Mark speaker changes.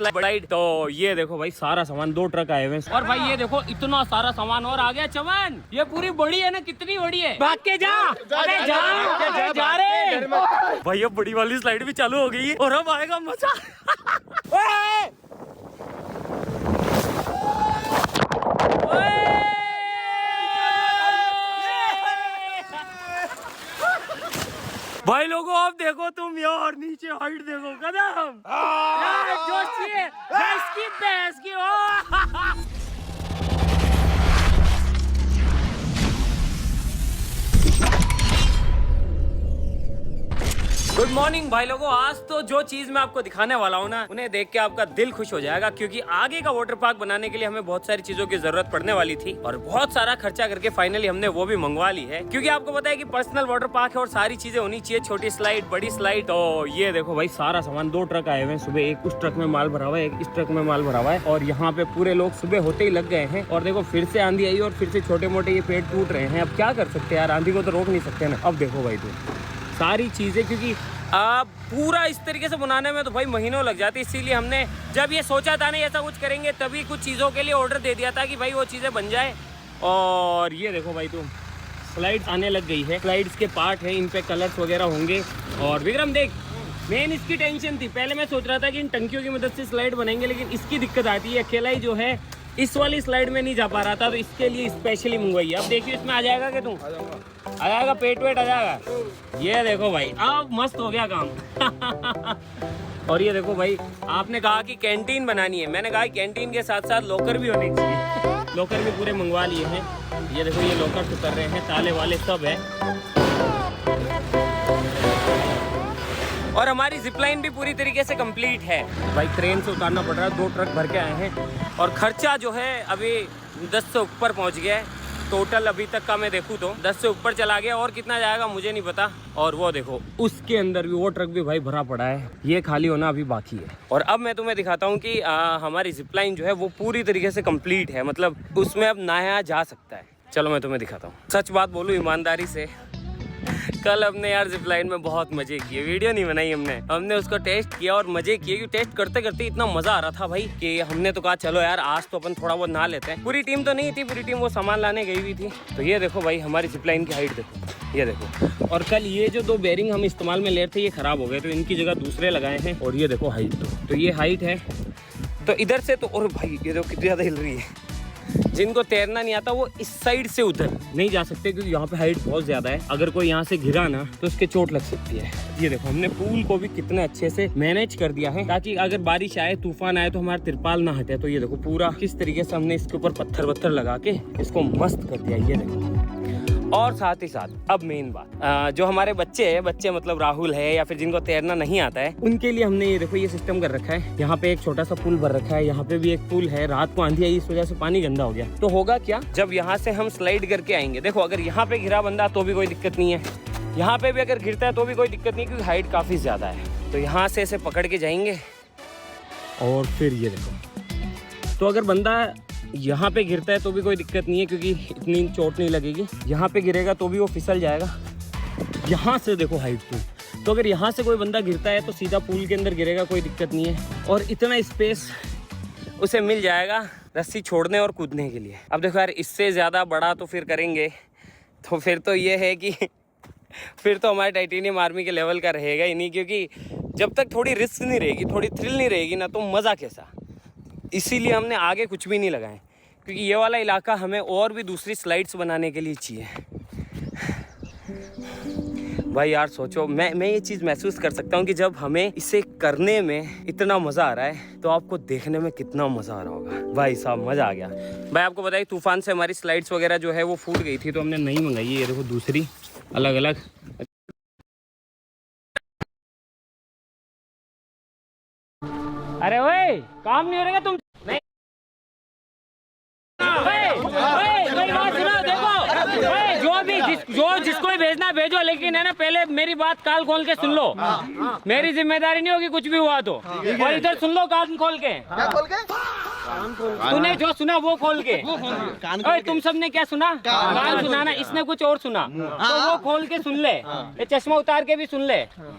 Speaker 1: Slide. तो ये देखो भाई सारा सामान 2 ट्रक आए हुए हैं। और भाई ये देखो इतना सारा सामान और आ गया। चमन ये पूरी बड़ी है ना, कितनी बड़ी है? भाग के जा, अरे जा रे भाई। अब बड़ी वाली स्लाइड भी चालू हो गई है और अब आएगा मजा। भाई लोगों आप देखो तुम यार, नीचे हाइट देखो कदम यार, जोशी है भैंस की ओ। गुड मॉर्निंग भाई लोगों। आज तो जो चीज मैं आपको दिखाने वाला हूँ ना, उन्हें देख के आपका दिल खुश हो जाएगा, क्योंकि आगे का वाटर पार्क बनाने के लिए हमें बहुत सारी चीजों की जरूरत पड़ने वाली थी और बहुत सारा खर्चा करके फाइनली हमने वो भी मंगवा ली है। क्योंकि आपको पता है कि पर्सनल वाटर पार्क है और सारी चीजें होनी चाहिए, छोटी स्लाइड बड़ी स्लाइड। तो ये देखो भाई सारा सामान 2 ट्रक आए हुए हैं। सुबह एक उस ट्रक में माल भरा हुआ है, एक इस ट्रक में माल भरा हुआ है और यहाँ पे पूरे लोग सुबह होते ही लग गए हैं। और देखो फिर से आंधी आई और फिर से छोटे मोटे ये पेड़ टूट रहे हैं। अब क्या कर सकते हैं यार, आंधी को तो रोक नहीं सकते ना। अब देखो भाई तुम सारी चीजें, क्योंकि आप पूरा इस तरीके से बनाने में तो भाई महीनों लग जाती, इसीलिए हमने जब ये सोचा था ना ऐसा कुछ करेंगे, तभी कुछ चीज़ों के लिए ऑर्डर दे दिया था कि भाई वो चीज़ें बन जाए। और ये देखो भाई तुम स्लाइड्स आने लग गई है, स्लाइड्स के पार्ट है, इन पे कलर्स वगैरह होंगे। और विक्रम देख, मेन इसकी टेंशन थी, पहले मैं सोच रहा था कि इन टंकियों की मदद से स्लाइड बनेंगे, लेकिन इसकी दिक्कत आती है, अकेला ही जो है इस वाली स्लाइड में नहीं जा पा रहा था, तो इसके लिए स्पेशली मंगवाई है। अब देखिए इसमें आ जाएगा कि तुम आ जाएगा, पेट वेट आ जाएगा। ये देखो भाई अब मस्त हो गया काम। और ये देखो भाई आपने कहा कि कैंटीन बनानी है, मैंने कहा कैंटीन के साथ साथ लॉकर भी होने चाहिए। लॉकर भी पूरे मंगवा लिए हैं। ये देखो ये लॉकर उतर रहे हैं, ताले वाले सब है। और हमारी जिपलाइन भी पूरी तरीके से कंप्लीट है। भाई क्रेन से उतारना पड़ रहा है, 2 ट्रक भर के आए हैं और खर्चा जो है अभी 10 से ऊपर पहुंच गया है। टोटल अभी तक का मैं देखूँ तो 10 से ऊपर चला गया, और कितना जाएगा मुझे नहीं पता। और वो देखो उसके अंदर भी वो ट्रक भी भाई भरा पड़ा है, ये खाली होना अभी बाकी है। और अब मैं तुम्हें दिखाता हूँ कि हमारी जिपलाइन जो है वो पूरी तरीके से कंप्लीट है, मतलब उसमें अब नहाया जा सकता है। चलो मैं तुम्हें दिखाता हूँ। सच बात बोलूँ ईमानदारी से, कल हमने यार जिपलाइन में बहुत मजे किए, वीडियो नहीं बनाई हमने उसको टेस्ट किया और मजे किए, क्योंकि टेस्ट करते करते इतना मजा आ रहा था भाई कि हमने तो कहा चलो यार आज तो अपन थोड़ा बहुत नहा लेते हैं। पूरी टीम तो नहीं थी, पूरी टीम वो सामान लाने गई हुई थी। तो ये देखो भाई हमारी जिपलाइन की हाइट देखो, ये देखो। और कल ये जो 2 बेरिंग हम इस्तेमाल में ले रहे थे ये खराब हो गए, तो इनकी जगह दूसरे लगाए हैं। और ये देखो हाइट, तो ये हाइट है। तो इधर से तो, और भाई ये देखो कितनी ज़्यादा हिल रही है। जिनको तैरना नहीं आता वो इस साइड से उधर नहीं जा सकते, क्योंकि यहाँ पे हाइट बहुत ज्यादा है। अगर कोई यहाँ से गिरा ना तो उसके चोट लग सकती है। ये देखो हमने पूल को भी कितने अच्छे से मैनेज कर दिया है, ताकि अगर बारिश आए तूफान आए तो हमारा तिरपाल ना हटे। तो ये देखो पूरा किस तरीके से हमने इसके ऊपर पत्थर वत्थर लगा के इसको मस्त कर दिया। ये देखो। और साथ ही साथ अब मेन बात, जो हमारे बच्चे हैं, बच्चे मतलब राहुल है या फिर जिनको तैरना नहीं आता है, उनके लिए हमने ये देखो ये सिस्टम कर रखा है। यहाँ पे एक छोटा सा पुल भर रखा है, यहाँ पे भी एक पुल है। रात को आंधी आई इस वजह से पानी गंदा हो गया। तो होगा क्या, जब यहाँ से हम स्लाइड करके आएंगे, देखो अगर यहाँ पे घिरा बंदा तो भी कोई दिक्कत नहीं है, यहाँ पे भी अगर गिरता है तो भी कोई दिक्कत नहीं, क्योंकि हाइट काफी ज्यादा है। तो यहाँ से ऐसे पकड़ के जाएंगे और फिर ये देखो। तो अगर बंदा यहाँ पे गिरता है तो भी कोई दिक्कत नहीं है, क्योंकि इतनी चोट नहीं लगेगी। यहाँ पे गिरेगा तो भी वो फिसल जाएगा। यहाँ से देखो हाइट तो अगर यहाँ से कोई बंदा गिरता है तो सीधा पूल के अंदर गिरेगा, कोई दिक्कत नहीं है। और इतना स्पेस उसे मिल जाएगा रस्सी छोड़ने और कूदने के लिए। अब देखो यार इससे ज़्यादा बड़ा तो फिर करेंगे तो फिर तो ये है कि फिर तो हमारे टाइटेनियम आर्मी के लेवल का रहेगा ही नहीं, क्योंकि जब तक थोड़ी रिस्क नहीं रहेगी, थोड़ी थ्रिल नहीं रहेगी ना, तो मज़ा कैसा। इसीलिए हमने आगे कुछ भी नहीं लगाए, क्योंकि ये वाला इलाका हमें और भी दूसरी स्लाइड्स बनाने के लिए चाहिए। भाई यार सोचो, मैं ये चीज़ महसूस कर सकता हूँ कि जब हमें इसे करने में इतना मज़ा आ रहा है तो आपको देखने में कितना मज़ा आ रहा होगा। भाई साहब मज़ा आ गया। भाई आपको बताइए तूफान से हमारी स्लाइड्स वगैरह जो है वो फूट गई थी, तो हमने नई मंगाई है। ये देखो दूसरी अलग अलग। अरे ओए काम नहीं हो रहा तुम, नहीं मेरी बात सुनो। देखो जो जिसको ही भेजना भेजो, लेकिन है ना पहले मेरी बात कान खोल के सुन लो। मेरी जिम्मेदारी नहीं होगी कुछ भी हुआ तो। और इधर सुन लो कान खोल के। तूने जो सुना वो खोल के। ओए तुम सब ने क्या सुना? कान सुना ना, इसने कुछ और सुना, तो वो खोल के सुन ले। ये चश्मा उतार के भी सुन ले।